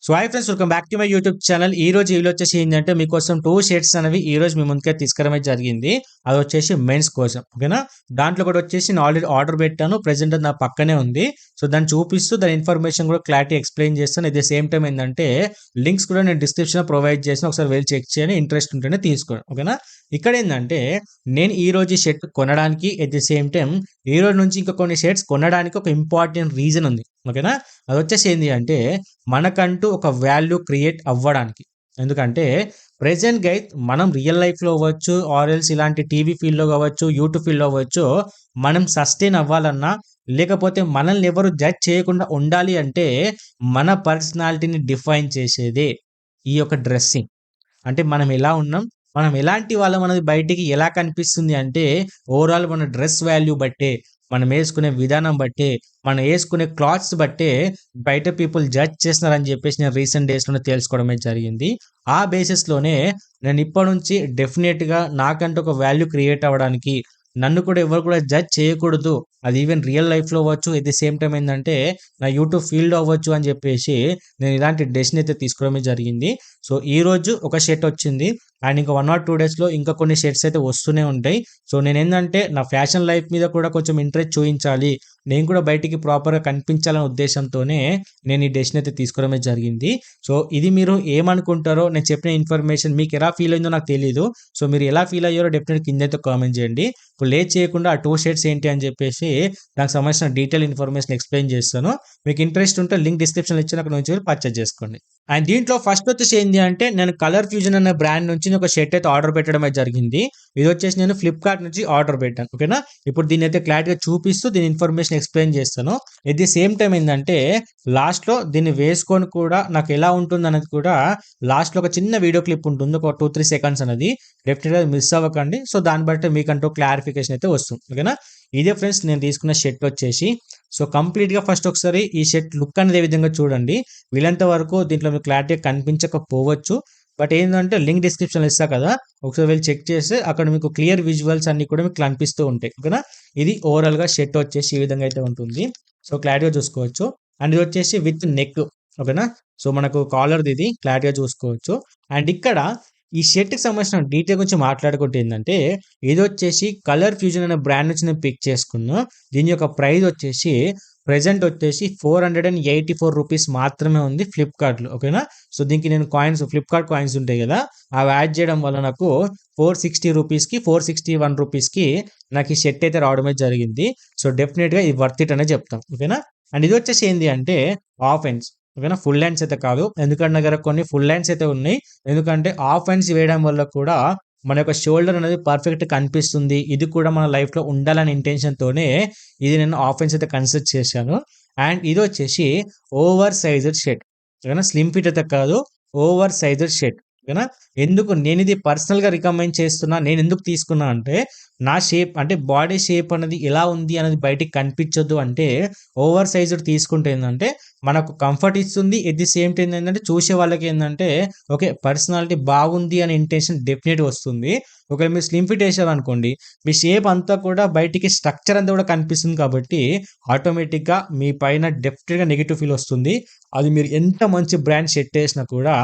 So hi friends, welcome back to my YouTube channel. ఈ రోజు video వచ్చేసి ఏంటంటే మీకోసం 2 షర్ట్స్ అనేవి ఈ రోజు మీ ముందుకే తీసుకురావడం జరిగింది. అది వచ్చేసి మెన్స్ కోసం, ఓకేనా. దాంట్లో కూడా వచ్చేసి నేను ఆల్రెడీ ఆర్డర్ పెట్టాను, ప్రెజెంట్ అది నా పక్కనే ఉంది. సో దాన్ని చూపిస్తూ దాని ఇన్ఫర్మేషన్ కూడా క్లారిటీ ఎక్స్ప్లెయిన్ చేస్తాను. ఎట్ ద సేమ్ టైం ఏంటంటే లింక్స్ కూడా నేను డిస్క్రిప్షన్ ప్రొవైడ్ చేసిన, ఒకసారి వెళ్ళి చెక్ చేయండి, ఇంట్రెస్ట్ ఉంటేనే తీసుకోండి, ఓకేనా. ఇక్కడ ఏంటంటే నేను ఈ రోజు ఈ షర్ట్ కొనడానికి, ఎట్ ది సేమ్ టైం ఈ రోజు నుంచి ఇంకా కొన్ని షర్ట్స్ కొనడానికి ఒక ఇంపార్టెంట్ రీజన్ ఉంది, ఓకేనా. అది వచ్చేసి ఏంటి అంటే మనకంటూ ఒక వాల్యూ క్రియేట్ అవ్వడానికి. ఎందుకంటే ప్రెజెంట్ గైస్ మనం రియల్ లైఫ్లో అవ్వచ్చు, ఆర్ఎల్స్ ఇలాంటి టీవీ ఫీల్డ్లో కావచ్చు, యూట్యూబ్ ఫీల్డ్లో అవ్వచ్చు, మనం సస్టైన్ అవ్వాలన్నా లేకపోతే మనల్ని ఎవరు జడ్జ్ చేయకుండా ఉండాలి అంటే మన పర్సనాలిటీని డిఫైన్ చేసేదే ఈ యొక్క డ్రెస్సింగ్. అంటే మనం ఎలా ఉన్నాం, మనం ఎలాంటి వాళ్ళం అనేది బయటికి ఎలా కనిపిస్తుంది అంటే ఓవరాల్ మన డ్రెస్ వాల్యూ బట్టే, మనం వేసుకునే విధానం బట్టే, మనం వేసుకునే క్లాత్స్ బట్టే బయట పీపుల్ జడ్జ్ చేస్తున్నారని చెప్పేసి నేను రీసెంట్ డేస్లోనే తెలుసుకోవడమే జరిగింది. ఆ బేసిస్లోనే నేను ఇప్పటి నుంచి డెఫినెట్గా నాకంటూ ఒక వాల్యూ క్రియేట్ అవ్వడానికి, నన్ను కూడా ఎవరు కూడా జడ్జ్ చేయకూడదు, అది ఈవెన్ రియల్ లైఫ్లో అవ్వచ్చు, ఎట్ ది సేమ్ టైం ఏంటంటే నా యూట్యూబ్ ఫీల్డ్ అవ్వచ్చు అని చెప్పేసి నేను ఇలాంటి డెసిషన్ అయితే తీసుకోవడమే జరిగింది. సో ఈ రోజు ఒక షర్ట్ వచ్చింది, అండ్ ఇంకా 1 or 2 డేస్లో ఇంకా కొన్ని షర్ట్స్ అయితే వస్తూనే ఉంటాయి. సో నేను ఏంటంటే నా ఫ్యాషన్ లైఫ్ మీద కూడా కొంచెం ఇంట్రెస్ట్ చూపించాలి, నేను కూడా బయటికి ప్రాపర్గా కనిపించాలనే ఉద్దేశంతోనే నేను ఈ డెసిషన్ అయితే తీసుకోవడమే జరిగింది. సో ఇది మీరు ఏమనుకుంటారో, నేను చెప్పిన ఇన్ఫర్మేషన్ మీకు ఎలా ఫీల్ అయిందో నాకు తెలియదు. సో మీరు ఎలా ఫీల్ అయ్యారో డెఫినెట్ కింద అయితే కామెంట్ చేయండి. ఇప్పుడు లేట్ చేయకుండా ఆ 2 షర్ట్స్ ఏంటి అని చెప్పేసి దానికి సంబంధించిన డీటెయిల్ ఇన్ఫర్మేషన్ ఎక్స్ప్లెయిన్ చేస్తాను. మీకు ఇంట్రెస్ట్ ఉంటే లింక్ డిస్క్రిప్షన్లో ఇచ్చిన అక్కడ నుంచి పర్చేజ్ చేసుకోండి. అండ్ దీంట్లో ఫస్ట్ వచ్చేసి ఏంటి అంటే నేను కలర్ ఫ్యూజన్ అనే బ్రాండ్ నుంచి ఒక షర్ట్ అయితే ఆర్డర్ పెట్టడం అయితే జరిగింది. ఇది వచ్చేసి నేను ఫ్లిప్కార్ట్ నుంచి ఆర్డర్ పెట్టాను, ఓకేనా. ఇప్పుడు దీన్ని అయితే క్లారిటీగా చూపిస్తూ దీని ఇన్ఫర్మేషన్ ఎక్స్ప్లెయిన్ చేస్తాను. ఎట్ ది సేమ్ టైం ఏంటంటే లాస్ట్లో దీన్ని వేసుకొని కూడా నాకు ఎలా ఉంటుంది అనేది కూడా లాస్ట్లో ఒక చిన్న వీడియో క్లిప్ ఉంటుంది, ఒక 2-3 సెకండ్స్ అనేది. డెఫినెట్గా మిస్ అవ్వకండి. సో దాన్ని బట్టి మీకంటూ క్లారిఫికేషన్ అయితే వస్తుంది, ఓకేనా. ఇదే ఫ్రెండ్స్ నేను తీసుకున్న షర్ట్ వచ్చేసి. సో కంప్లీట్గా ఫస్ట్ ఒకసారి ఈ షర్ట్ లుక్ అనేది ఏ విధంగా చూడండి. వీళ్ళంత వరకు దీంట్లో మీకు క్లారిటీగా కనిపించకపోవచ్చు, బట్ ఏంటంటే లింక్ డిస్క్రిప్షన్లో ఇస్తా కదా, ఒకసారి వెళ్ళి చెక్ చేస్తే అక్కడ మీకు క్లియర్ విజువల్స్ అన్ని కూడా మీకు కనిపిస్తూ ఉంటాయి, ఓకేనా. ఇది ఓవరాల్గా షర్ట్ వచ్చేసి ఈ విధంగా అయితే ఉంటుంది. సో క్లారిటీగా చూసుకోవచ్చు. అండ్ ఇది వచ్చేసి విత్ నెక్, ఓకేనా. సో మనకు కాలర్ది ఇది క్లారిటీగా చూసుకోవచ్చు. అండ్ ఇక్కడ ఈ షర్ట్కి సంబంధించిన డీటెయిల్ గురించి మాట్లాడుకుంటే ఏంటంటే ఇది వచ్చేసి కలర్ ఫ్యూజన్ అనే బ్రాండ్ నుంచి నేను పిక్ చేసుకున్నాను. దీని యొక్క ప్రైస్ వచ్చేసి ప్రెజెంట్ వచ్చేసి 484 రూపీస్ మాత్రమే ఉంది ఫ్లిప్కార్ట్లో, ఓకేనా. సో దీనికి నేను కాయిన్స్, ఫ్లిప్కార్ట్ కాయిన్స్ ఉంటాయి కదా, అవి యాడ్ చేయడం వల్ల నాకు 460 రూపీస్కి, 461 రూపీస్కి నాకు ఈ షర్ట్ అయితే రావడమే జరిగింది. సో డెఫినెట్గా ఇది వర్త్ ఇట్ అనే చెప్తాం, ఓకేనా. అండ్ ఇది వచ్చేసి ఏంటి అంటే హాఫ్ హ్యాండ్స్, ఓకేనా. ఫుల్ హ్యాండ్స్ అయితే కాదు, ఎందుకంటే నా దగ్గర కొన్ని ఫుల్ హ్యాండ్స్ అయితే ఉన్నాయి. ఎందుకంటే హాఫ్ హ్యాండ్స్ వేయడం వల్ల కూడా మన యొక్క షోల్డర్ అనేది పర్ఫెక్ట్ కనిపిస్తుంది. ఇది కూడా మన లైఫ్లో ఉండాలనే ఇంటెన్షన్తోనే ఇది నేను హాఫ్ హ్యాండ్స్ అయితే కన్సిడర్ చేశాను. అండ్ ఇది వచ్చేసి ఓవర్ సైజ్డ్ షర్ట్, ఓకేనా. స్లిమ్ ఫిట్ అయితే కాదు, ఓవర్ సైజ్డ్ షర్ట్, ఓకేనా. ఎందుకు నేను ఇది పర్సనల్గా రికమెండ్ చేస్తున్నా, నేను ఎందుకు తీసుకున్నా అంటే నా షేప్, అంటే బాడీ షేప్ అనేది ఎలా ఉంది అనేది బయటికి కనిపించొద్దు అంటే ఓవర్ సైజ్డ్ తీసుకుంటే ఏంటంటే మనకు కంఫర్ట్ ఇస్తుంది. ఎట్ ది సేమ్ టైం ఏంటంటే చూసే వాళ్ళకి ఏంటంటే ఓకే పర్సనాలిటీ బాగుంది అనే ఇంటెన్షన్ డెఫినెట్ వస్తుంది. ఒకవేళ మీరు స్లిమ్ ఫిట్ వేసారనుకోండి, మీ షేప్ అంతా కూడా బయటికి స్ట్రక్చర్ అంతా కూడా కనిపిస్తుంది, కాబట్టి ఆటోమేటిక్గా మీ పైన డెఫినెట్గా నెగిటివ్ ఫీల్ వస్తుంది. అది మీరు ఎంత మంచి బ్రాండ్ షర్ట్ వేసినా కూడా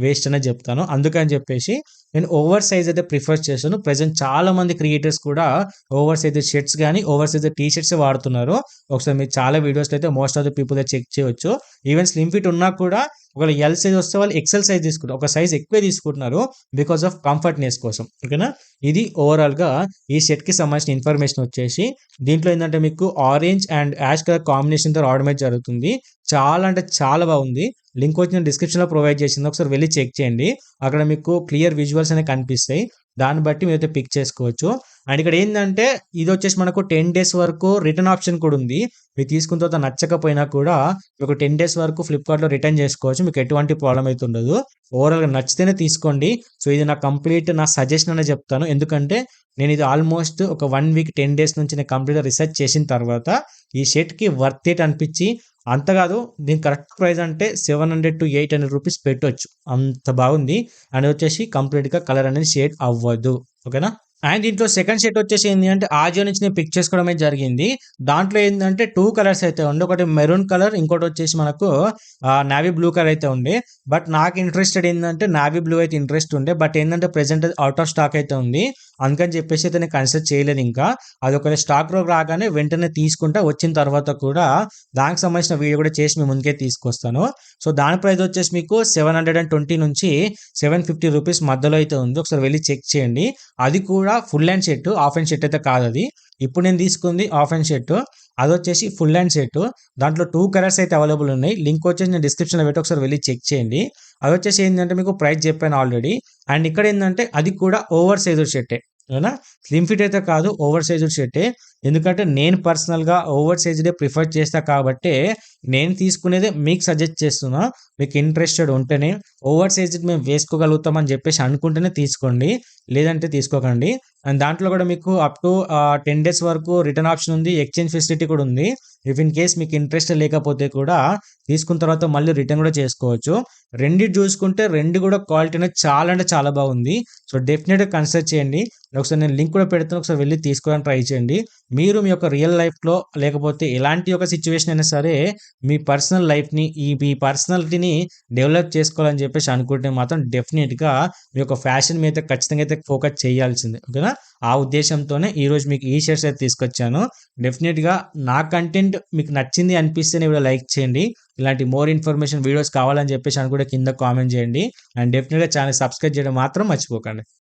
వేస్ట్ అనే చెప్తాను. అందుకని చెప్పేసి నేను ఓవర్ సైజ్ అయితే ప్రిఫర్ చేస్తాను. ప్రెజెంట్ చాలా మంది క్రియేటర్స్ కూడా ఓవర్ సైజ్ షర్ట్స్ కానీ ఓవర్ సైజ్ టీ షర్ట్స్ వాడుతున్నారు. ఒకసారి మీరు చాలా వీడియోస్ అయితే most of the people check చేయొచ్చు. ఈవెన్ స్లిమ్ ఫిట్ ఉన్నా కూడా ఒకవేళ ఎల్ సైజ్ వస్తే వాళ్ళు ఎక్సెల్ సైజ్ తీసుకుంటారు, ఒక సైజ్ ఎక్కువే తీసుకుంటున్నారు బికాస్ ఆఫ్ కంఫర్ట్నెస్ కోసం, ఓకేనా. ఇది ఓవరాల్గా ఈ షర్ట్కి సంబంధించిన ఇన్ఫర్మేషన్ వచ్చేసి. దీంట్లో ఏంటంటే మీకు ఆరెంజ్ అండ్ యాష్ కలర్ కాంబినేషన్తో రావడమే జరుగుతుంది. చాలా అంటే చాలా బాగుంది. లింక్ వచ్చి నేను డిస్క్రిప్షన్లో ప్రొవైడ్ చేసింది, ఒకసారి వెళ్ళి చెక్ చేయండి. అక్కడ మీకు క్లియర్ విజువల్స్ అనేవి కనిపిస్తాయి, దాన్ని బట్టి మీరైతే పిక్ చేసుకోవచ్చు. అండ్ ఇక్కడ ఏంటంటే ఇది వచ్చేసి మనకు 10 days వరకు రిటర్న్ ఆప్షన్ కూడా ఉంది. మీరు తీసుకున్న తర్వాత నచ్చకపోయినా కూడా మీకు 10 days వరకు ఫ్లిప్కార్ట్లో రిటర్న్ చేసుకోవచ్చు, మీకు ఎటువంటి ప్రాబ్లం అయితే ఉండదు. ఓవరాల్గా నచ్చితేనే తీసుకోండి. సో ఇది నా కంప్లీట్ నా సజెషన్ అనే చెప్తాను. ఎందుకంటే నేను ఇది ఆల్మోస్ట్ ఒక 1 week 10 days నుంచి నేను కంప్లీట్గా రీసెర్చ్ చేసిన తర్వాత ఈ షర్ట్కి వర్త్ ఇట్ అనిపించి, అంత కాదు దీని కరెక్ట్ ప్రైస్ అంటే 700 to 800 రూపీస్ పెట్టవచ్చు, అంత బాగుంది. అండ్ వచ్చేసి కంప్లీట్గా కలర్ అనేది షేడ్ అవ్వదు, ఓకేనా. అండ్ దీంట్లో సెకండ్ షర్ట్ వచ్చేసి ఏంది అంటే ఆజియో నుంచి నేను పిక్ చేసుకోవడమే జరిగింది. దాంట్లో ఏందంటే 2 కలర్స్ అయితే ఉండే. ఒకటి మెరూన్ కలర్, ఇంకోటి వచ్చేసి మనకు నేవీ బ్లూ కలర్ అయితే ఉండే. బట్ నాకు ఇంట్రెస్టెడ్ ఏందంటే నేవీ బ్లూ అయితే ఇంట్రెస్ట్ ఉండే. బట్ ఏందంటే ప్రెజెంట్ అది ఔట్ ఆఫ్ స్టాక్ అయితే ఉంది. అందుకని చెప్పేసి అయితే నేను కన్సిడర్ చేయలేదు ఇంకా. అది ఒకవేళ స్టాక్‌లోకి రాగానే వెంటనే తీసుకుంటా. వచ్చిన తర్వాత కూడా దానికి సంబంధించిన వీడియో కూడా చేసి మీ ముందుకే తీసుకొస్తాను. సో, దాని ప్రైస్ వచ్చేసి మీకు 720 నుంచి 750 రూపీస్ మధ్యలో అయితే ఉంది. ఒకసారి వెళ్లి చెక్ చేయండి. అది కూడా full hand shirt, half hand shirt అయితే కాదది. ఇప్పుడు నేను తీసుకుంది హాఫ్ హ్యాండ్ షర్ట్. అదొచ్చేసి ఫుల్ హ్యాండ్ షర్ట్. దాంట్లో 2 కలర్స్ అయితే అవైలబుల్ ఉన్నాయి. లింక్ వచ్చేసి నేను డిస్క్రిప్షన్‌లో పెట్టి ఒకసారి వెళ్లి చెక్ చేయండి. అదొచ్చేసి ఏందంటే మీకు ప్రైస్ చెప్పాను ఆల్రెడీ. అండ్ ఇక్కడ ఏందంటే అది కూడా ఓవర్ సైజ్డ్ షర్టే. అవునా? స్లిమ్ ఫిట్ అయితే కాదు, ఓవర్ సైజ్డ్ షర్టే. ఎందుకంటే నేను పర్సనల్‌గా ఓవర్ సైజ్డే ప్రిఫర్ చేస్తా కాబట్టే నేను తీసుకునేదే మీకు సజెస్ట్ చేస్తున్నా. మీకు ఇంట్రెస్టెడ్ ఉంటేనే ఓవర్ సైజ్డ్ మేము వేసుకోగలుగుతాం అని చెప్పేసి అనుకుంటేనే తీసుకోండి. లేదంటే తీసుకోకండి. అండ్ దాంట్లో కూడా మీకు అప్ టు 10 డేస్ వరకు రిటర్న్ ఆప్షన్ ఉంది. ఎక్స్‌చేంజ్ ఫెసిలిటీ కూడా ఉంది. ఇఫ్ ఇన్ కేస్ మీకు ఇంట్రెస్ట్ లేకపోతే కూడా తీసుకున్న తర్వాత మళ్ళీ రిటర్న్ కూడా చేసుకోవచ్చు. రెండిటి చూసుకుంటే 2 కూడా క్వాలిటీ అనేది చాలా అంటే చాలా బాగుంది. సో, డెఫినిట్‌గా కన్సిడర్ చేయండి. ఒకసారి నేను లింక్ కూడా పెడతాను. ఒకసారి వెళ్లి తీసుకోవడానికి ట్రై చేయండి. మీరు మీ యొక్క రియల్ లైఫ్‌లో లేకపోతే ఎలాంటి ఒక సిట్యుయేషన్ అయినా సరే మీ పర్సనల్ లైఫ్‌ని మీ పర్సనాలిటీని డెవలప్ చేసుకోవాలని చెప్పేసి అనుకుంటే మాత్రం డెఫినిట్‌గా మీ యొక్క ఫ్యాషన్ మీద ఖచ్చితంగా అయితే ఫోకస్ చేయాల్సిందే. ఓకేనా? ఆ ఉద్దేశంతోనే ఈరోజు మీకు ఈ షర్ట్స్ అయితే తీసుకొచ్చాను. డెఫినిట్‌గా నా కంటెంట్ మీకు నచ్చింది అనిపిస్తేనే వీడియో లైక్ చేయండి. ఇలాంటి మోర్ ఇన్ఫర్మేషన్ వీడియోస్ కావాలని చెప్పేసి అనుకుంటే కింద కామెంట్ చేయండి. అండ్ డెఫినిట్‌గా ఛానెల్ సబ్స్క్రైబ్ చేయడం మాత్రం మర్చిపోకండి.